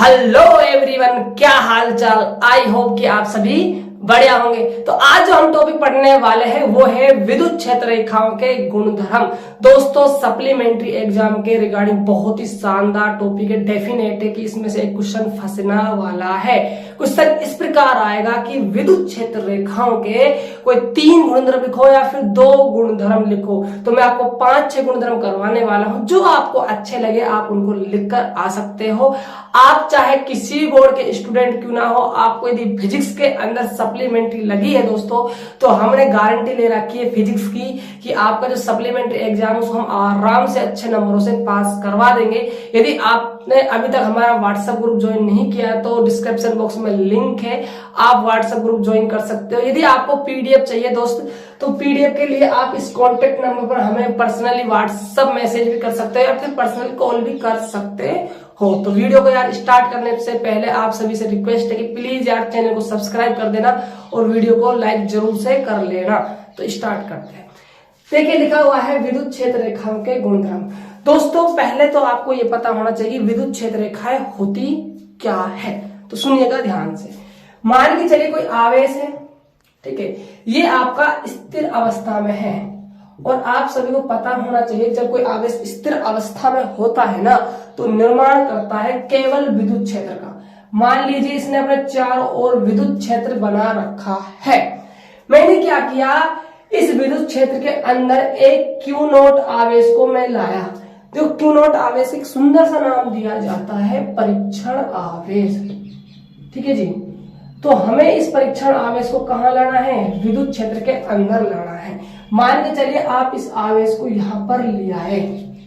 Hello everyone, क्या हाल चाल। I hope कि आप सभी बढ़िया होंगे। तो आज जो हम टॉपिक पढ़ने वाले हैं वो है विद्युत क्षेत्र रेखाओं के गुणधर्म। दोस्तों, सप्लीमेंट्री एग्जाम के रिगार्डिंग बहुत ही शानदार टॉपिक है। डेफिनेट है कि इसमें से एक क्वेश्चन फंसना वाला है। क्वेश्चन इस प्रकार आएगा कि विद्युत क्षेत्र रेखाओं के कोई 3 गुणधर्म लिखो या फिर 2 गुणधर्म लिखो। तो मैं आपको 5-6 गुणधर्म करवाने वाला हूं, जो आपको अच्छे लगे आप उनको लिखकर आ सकते हो। आप चाहे किसी भी बोर्ड के स्टूडेंट क्यों ना हो, आपको यदि फिजिक्स के अंदर सप्लीमेंट्री लगी है दोस्तों, तो हमने गारंटी ले रखी है फिजिक्स की कि आपका जो सप्लीमेंट्री एग्जाम है हम आराम से अच्छे नंबरों से पास करवा देंगे। यदि आपने अभी तक हमारा व्हाट्सएप ग्रुप ज्वाइन नहीं किया तो डिस्क्रिप्शन बॉक्स में लिंक है, आप व्हाट्सएप ग्रुप ज्वाइन कर सकते हो। यदि आपको पीडीएफ चाहिए दोस्त, तो पीडीएफ के लिए आप इस कॉन्टेक्ट नंबर पर हमें पर्सनली व्हाट्सएप मैसेज भी कर सकते हो या फिर पर्सनल कॉल भी कर सकते हो। तो वीडियो को यार स्टार्ट करने से पहले आप सभी से रिक्वेस्ट है कि प्लीज यार चैनल को सब्सक्राइब कर देना और वीडियो को लाइक जरूर से कर लेना। तो स्टार्ट करते हैं। देखिए, लिखा हुआ है विद्युत क्षेत्र रेखाओं के गुणधर्म। दोस्तों, पहले तो आपको ये पता होना चाहिए विद्युत क्षेत्र रेखाएं होती क्या है। तो सुनिएगा ध्यान से। मान के चलिए कोई आवेश है, ठीक है, ये आपका स्थिर अवस्था में है और आप सभी को पता होना चाहिए जब कोई आवेश स्थिर अवस्था में होता है ना, तो निर्माण करता है केवल विद्युत क्षेत्र का। मान लीजिए इसने अपने चारों ओर विद्युत क्षेत्र बना रखा है। मैंने क्या किया, इस विद्युत क्षेत्र के अंदर एक क्यू नॉट आवेश को मैं लाया। जो क्यू नॉट आवेश एक सुंदर सा नाम दिया जाता है परीक्षण आवेश, ठीक है जी। तो हमें इस परीक्षण आवेश को कहां लाना है, विद्युत क्षेत्र के अंदर लाना है। मान के चलिए आप इस आवेश को यहां पर ले आए,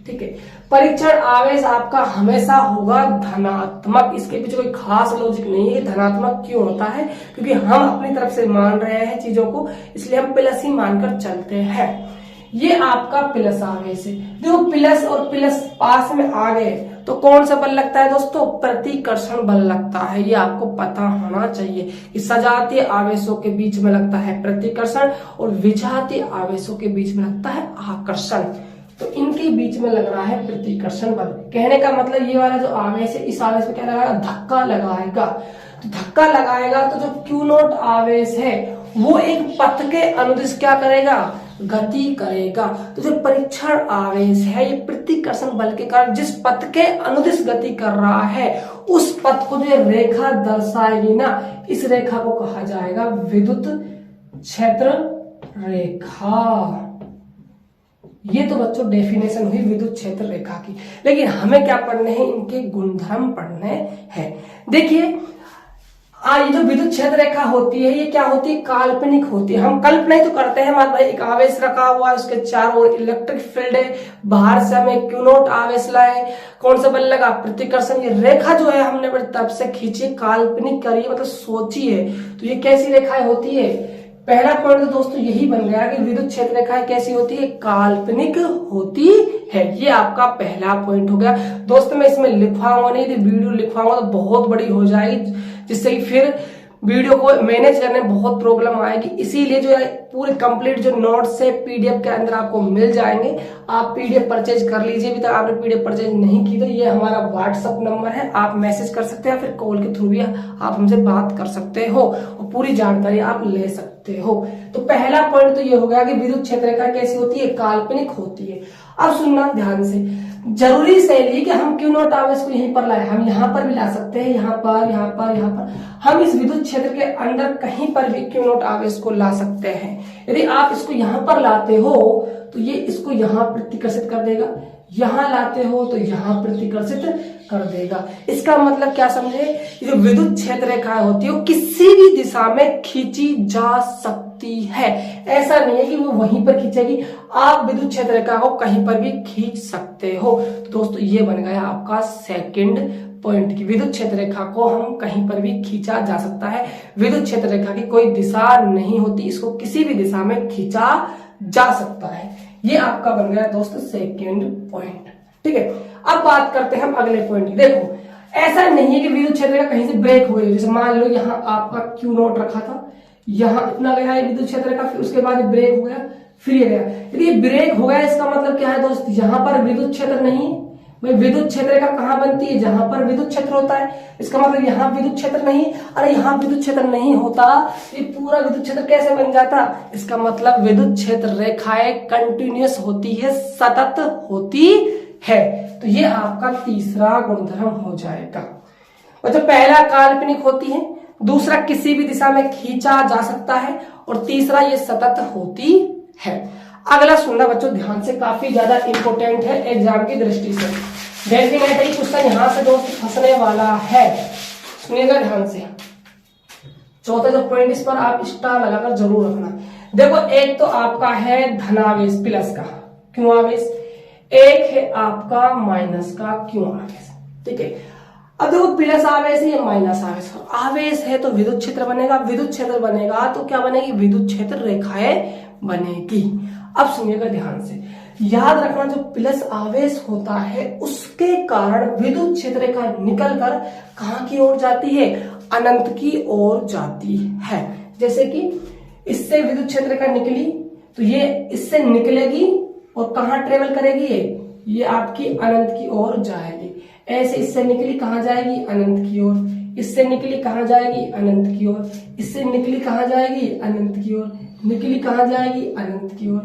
ठीक है। परीक्षण आवेश आपका हमेशा होगा धनात्मक। इसके पीछे कोई खास लॉजिक नहीं है। धनात्मक क्यों होता है, क्योंकि हम अपनी तरफ से मान रहे हैं चीजों को, इसलिए हम प्लस ही मानकर चलते हैं। ये आपका प्लस आवेश है। जो प्लस और प्लस पास में आ गए तो कौन सा बल लगता है दोस्तों, प्रतिकर्षण बल लगता है। ये आपको पता होना चाहिए कि सजातीय आवेशों के बीच में लगता है प्रतिकर्षण और विजातीय आवेशों के बीच में लगता है आकर्षण। तो इनके बीच में लग रहा है प्रतिकर्षण बल। कहने का मतलब ये वाला जो आवेश है, इस आवेश में क्या लगाएगा, धक्का लगाएगा। तो धक्का लगाएगा तो जो क्यू नॉट आवेश है वो एक पथ के अनुदिश क्या करेगा, गति करेगा। तो जो परीक्षण आवेश है ये प्रतिकर्षण बल के कारण जिस पथ के अनुदिश गति कर रहा है उस पथ को जो रेखा दर्शाएगी ना, इस रेखा को कहा जाएगा विद्युत क्षेत्र रेखा। ये तो बच्चों डेफिनेशन हुई विद्युत क्षेत्र रेखा की। लेकिन हमें क्या पढ़ने हैं, इनके गुणधर्म पढ़ने हैं। देखिए, ये जो विद्युत क्षेत्र रेखा होती है ये क्या होती है, काल्पनिक होती है। हम कल्पना ही तो करते हैं, हमारे भाई एक आवेश रखा हुआ है, उसके चारों ओर इलेक्ट्रिक फील्ड है, बाहर से हमें क्यू नॉट आवेश लाए, कौन सा बल लगा, प्रतिकर्षण। ये रेखा जो है हमने बड़ी तरफ से खींची, काल्पनिक करी, मतलब सोची है। तो ये कैसी रेखाएं होती है, पहला पॉइंट तो दोस्तों यही बन गया कि विद्युत क्षेत्र रेखाएं कैसी होती है, काल्पनिक होती है। ये आपका पहला पॉइंट हो गया दोस्तों। मैं इसमें लिखवाऊंगा नहीं, यदि वीडियो लिखवाऊंगा तो बहुत बड़ी हो जाएगी, जिससे कि फिर वीडियो को मैनेज करने में बहुत प्रॉब्लम आएगी। इसीलिए जो है पूरे कंप्लीट जो नोट्स है पीडीएफ के अंदर आपको मिल जाएंगे। आप पीडीएफ परचेज कर लीजिए। अभी तक आपने पीडीएफ परचेज नहीं की तो ये हमारा व्हाट्सएप नंबर है, आप मैसेज कर सकते हैं या फिर कॉल के थ्रू भी आप हमसे बात कर सकते हो और पूरी जानकारी आप ले सकते हो। तो पहला पॉइंट तो ये हो गया कि विद्युत क्षेत्र रेखा कैसी होती है, काल्पनिक होती है। अब सुनना ध्यान से, जरूरी से नहीं कि हम क्यू नॉट आवेश को यहीं पर लाए, हम यहाँ पर भी ला सकते हैं, यहाँ पर, यहाँ पर, यहाँ पर। हम इस विद्युत क्षेत्र के अंदर कहीं पर भी क्यू नॉट आवेश को ला सकते हैं। यदि आप इसको यहाँ पर लाते हो तो ये इसको यहाँ प्रतिकर्षित कर देगा, यहाँ लाते हो तो यहाँ प्रतिकर्षित कर देगा। इसका मतलब क्या समझे, ये जो विद्युत क्षेत्र रेखाएं होती है वो किसी भी दिशा में खींची जा सकती है। ऐसा नहीं है कि वो वहीं पर खींचेगी, आप विद्युत क्षेत्र रेखा को कहीं पर भी खींच सकते हो। तो दोस्तों ये बन गया आपका सेकंड पॉइंट की विद्युत क्षेत्र रेखा को हम कहीं पर भी खींचा जा सकता है। विद्युत क्षेत्र रेखा की कोई दिशा नहीं होती, इसको किसी भी दिशा में खींचा जा सकता है। ये आपका बन गया दोस्तों सेकंड पॉइंट, ठीक है। अब बात करते हैं हम अगले पॉइंट की। देखो, ऐसा नहीं है कि विद्युत क्षेत्र रेखा कहीं से ब्रेक हो गई। जैसे मान लो यहाँ आपका क्यू नॉट रखा था, यहाँ इतना गया है विद्युत क्षेत्र रेखा, फिर उसके बाद ब्रेक हो गया, फिर ये गया। यदि ये ब्रेक हो गया इसका मतलब क्या है दोस्त, यहाँ पर विद्युत क्षेत्र नहीं, भाई विद्युत क्षेत्र रेखा कहाँ बनती है? जहां पर विद्युत क्षेत्र होता है। इसका मतलब यहाँ विद्युत क्षेत्र नहीं, अरे यहाँ विद्युत क्षेत्र नहीं होता, ये पूरा विद्युत क्षेत्र कैसे बन जाता? इसका मतलब विद्युत क्षेत्र रेखाएं कंटिन्यूअस होती है, सतत होती है। तो ये आपका तीसरा गुणधर्म हो जाएगा। और जो पहला काल्पनिक होती है, दूसरा किसी भी दिशा में खींचा जा सकता है, और तीसरा ये सतत होती है। अगला सुनना बच्चों ध्यान से, काफी ज्यादा इंपोर्टेंट है एग्जाम की दृष्टि से। डेफिनेटली क्वेश्चन यहां से दोस्त फंसने वाला है, सुनिएगा ध्यान से। चौथा जो पॉइंट, इस पर आप स्टार लगाकर जरूर रखना। देखो, एक तो आपका है धनावेश प्लस का क्यों आवेश, एक है आपका माइनस का क्यों आवेश। ठीक है, अब देखो प्लस आवेश है या माइनस आवेश, आवेश है तो विद्युत क्षेत्र बनेगा, विद्युत क्षेत्र बनेगा तो क्या बनेगी? विद्युत क्षेत्र रेखाएं बनेगी। अब सुनिएगा ध्यान से, याद रखना जो प्लस आवेश होता है उसके कारण विद्युत क्षेत्र रेखा निकलकर कहां की ओर जाती है? अनंत की ओर जाती है। जैसे कि इससे विद्युत क्षेत्र रेखा निकली तो ये इससे निकलेगी और कहां ट्रेवल करेगी? ये आपकी अनंत की ओर जाएगी। ऐसे इससे निकली कहां जाएगी? अनंत की ओर। इससे निकली कहां जाएगी? अनंत की ओर। इससे निकली कहां जाएगी? अनंत की ओर। निकली कहां जाएगी? अनंत की ओर,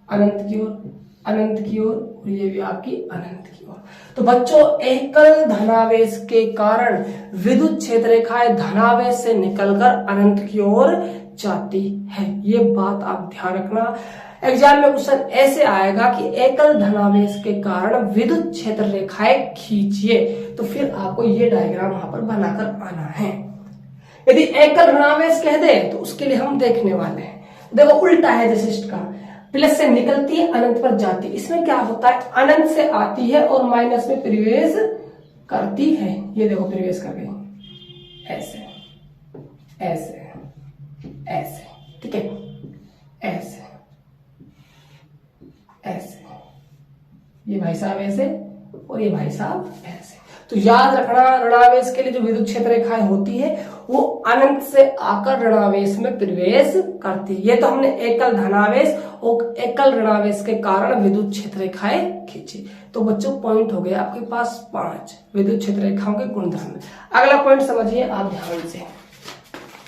अनंत की ओर, अनंत की ओर, और ये भी आपकी अनंत की ओर। तो बच्चों एकल धनावेश के कारण विद्युत क्षेत्र रेखाएं धनावेश से निकलकर अनंत की ओर जाती है। ये बात आप ध्यान रखना। एग्जाम में क्वेश्चन ऐसे आएगा कि एकल धनावेश के कारण विद्युत क्षेत्र रेखाएं खींचिए, तो फिर आपको ये डायग्राम वहां पर बनाकर आना है। यदि एकल ऋणावेश कह दे तो उसके लिए हम देखने वाले हैं। देखो उल्टा है जैसे इसका, प्लस से निकलती है अनंत पर जाती है। इसमें क्या होता है? अनंत से आती है और माइनस में प्रवेश करती है। ये देखो प्रवेश कर गई, ऐसे ऐसे ऐसे, ठीक है, ऐसे ऐसे, ये भाई साहब ऐसे और ये भाई साहब ऐसे। तो याद रखना ऋणावेश के लिए जो विद्युत क्षेत्र रेखाएं होती है वो अनंत से आकर ऋणावेश में प्रवेश करती है। ये तो हमने एकल धनावेश और एकल ऋणावेश के कारण विद्युत क्षेत्र रेखाएं खींची। तो बच्चों पॉइंट हो गया आपके पास 5 विद्युत क्षेत्र रेखाओं के गुणधर्म। अगला पॉइंट समझिए आप ध्यान से,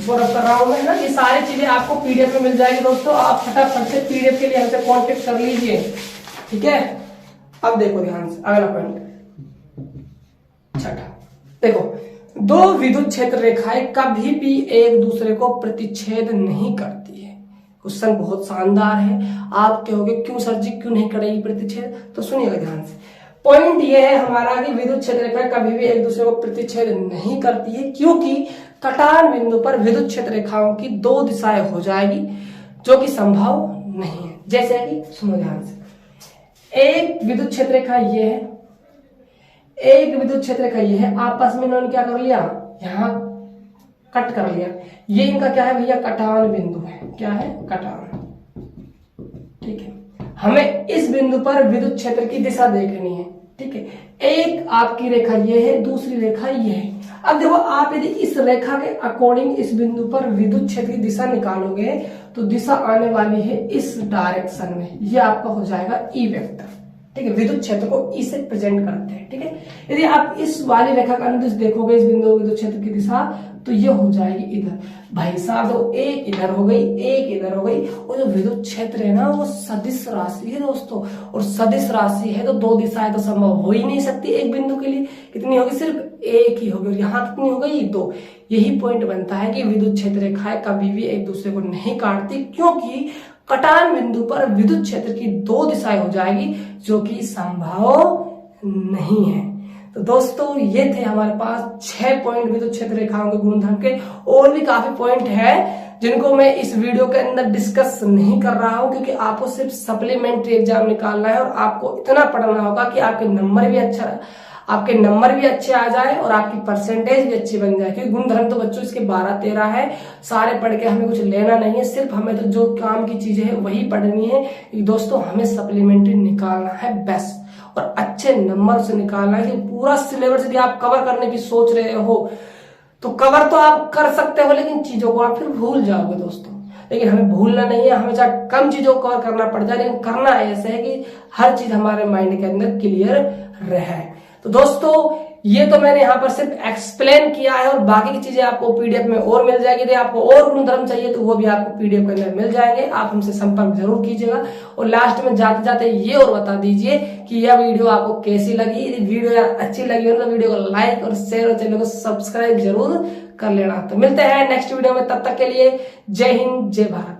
रब कर रहा हूं मैं ना, ये सारी चीजें आपको पीडीएफ में मिल जाएगी दोस्तों। आप फटाफट से पीडीएफ के लिए हमसे कांटेक्ट कर लीजिए, ठीक है। अब देखो ध्यान से अगला पॉइंट छठा, देखो दो विद्युत क्षेत्र रेखाएं कभी भी एक दूसरे को प्रतिच्छेद नहीं करती है। क्वेश्चन बहुत शानदार है। आप कहोगे क्यों सर जी क्यों नहीं करेगी प्रतिच्छेद? तो सुनिएगा ध्यान से। पॉइंट ये है हमारा कि विद्युत क्षेत्र रेखाएं कभी भी एक दूसरे को प्रतिच्छेद नहीं करती है, क्योंकि कटान बिंदु पर विद्युत क्षेत्र रेखाओं की 2 दिशाएं हो जाएगी, जो कि संभव नहीं है। जैसे कि सुनो ध्यान से, एक विद्युत क्षेत्र रेखा ये है, एक विद्युत क्षेत्र रेखा ये है, आपस में इन्होंने क्या कर लिया? यहां कट कर लिया। ये इनका क्या है भैया? कटान बिंदु है। क्या है? कटान, ठीक है। हमें इस बिंदु पर विद्युत क्षेत्र की दिशा देखनी है, ठीक है। एक आपकी रेखा ये है, दूसरी रेखा ये है। अब देखो आप यदि इस रेखा के अकॉर्डिंग इस बिंदु पर विद्युत क्षेत्र की दिशा निकालोगे तो दिशा आने वाली है इस डायरेक्शन में। ये आपका हो जाएगा ई वेक्टर, ठीक है। विद्युत क्षेत्र को ई से प्रेजेंट करते हैं, ठीक है। यदि आप इस वाली रेखा का अनुदिश देखोगे इस बिंदु विद्युत क्षेत्र की दिशा, तो ये हो जाएगी इधर। भाई साहब तो एक इधर हो गई, एक इधर हो गई। और जो विद्युत क्षेत्र है ना वो सदिश राशि है दोस्तों, और सदिश राशि है तो 2 दिशाएं तो संभव हो ही नहीं सकती एक बिंदु के लिए। कितनी होगी? सिर्फ एक ही होगी। और यहाँ कितनी हो गई? 2। यही पॉइंट बनता है कि विद्युत क्षेत्र रेखाएं कभी भी एक दूसरे को नहीं काटती, क्योंकि कटान बिंदु पर विद्युत क्षेत्र की 2 दिशाएं हो जाएगी, जो कि संभव नहीं है। तो दोस्तों ये थे हमारे पास 6 पॉइंट विद्युत क्षेत्र रेखाओं के गुणधर्म के। और भी काफी पॉइंट है जिनको मैं इस वीडियो के अंदर डिस्कस नहीं कर रहा हूं, क्योंकि आपको सिर्फ सप्लीमेंट्री एग्जाम निकालना है और आपको इतना पढ़ना होगा कि आपके नंबर भी अच्छे आ जाए और आपकी परसेंटेज भी अच्छी बन जाए। क्योंकि गुणधर्म तो बच्चों इसके 12-13 है, सारे पढ़ के हमें कुछ लेना नहीं है, सिर्फ हमें तो जो काम की चीजें है वही पढ़नी है। दोस्तों हमें सप्लीमेंट्री निकालना है बेस्ट, और अच्छे नंबर से निकालना है। कि पूरा सिलेबस यदि आप कवर करने की सोच रहे हो तो कवर तो आप कर सकते हो, लेकिन चीजों को आप फिर भूल जाओगे दोस्तों। लेकिन हमें भूलना नहीं है, हमें चाहे कम चीजों को कवर करना पड़ जाए, लेकिन करना ऐसे है कि हर चीज हमारे माइंड के अंदर क्लियर रहे। तो दोस्तों ये तो मैंने यहाँ पर सिर्फ एक्सप्लेन किया है, और बाकी की चीजें आपको पीडीएफ में और मिल जाएगी। यदि आपको और गुणधर्म चाहिए तो वो भी आपको पीडीएफ के अंदर मिल जाएंगे, आप हमसे संपर्क जरूर कीजिएगा। और लास्ट में जाते जाते ये और बता दीजिए कि यह वीडियो आपको कैसी लगी। यदि वीडियो यार अच्छी लगी हो तो वीडियो को लाइक और शेयर और चैनल को सब्सक्राइब जरूर कर लेना। तो मिलते हैं नेक्स्ट वीडियो में, तब तक के लिए जय हिंद जय भारत।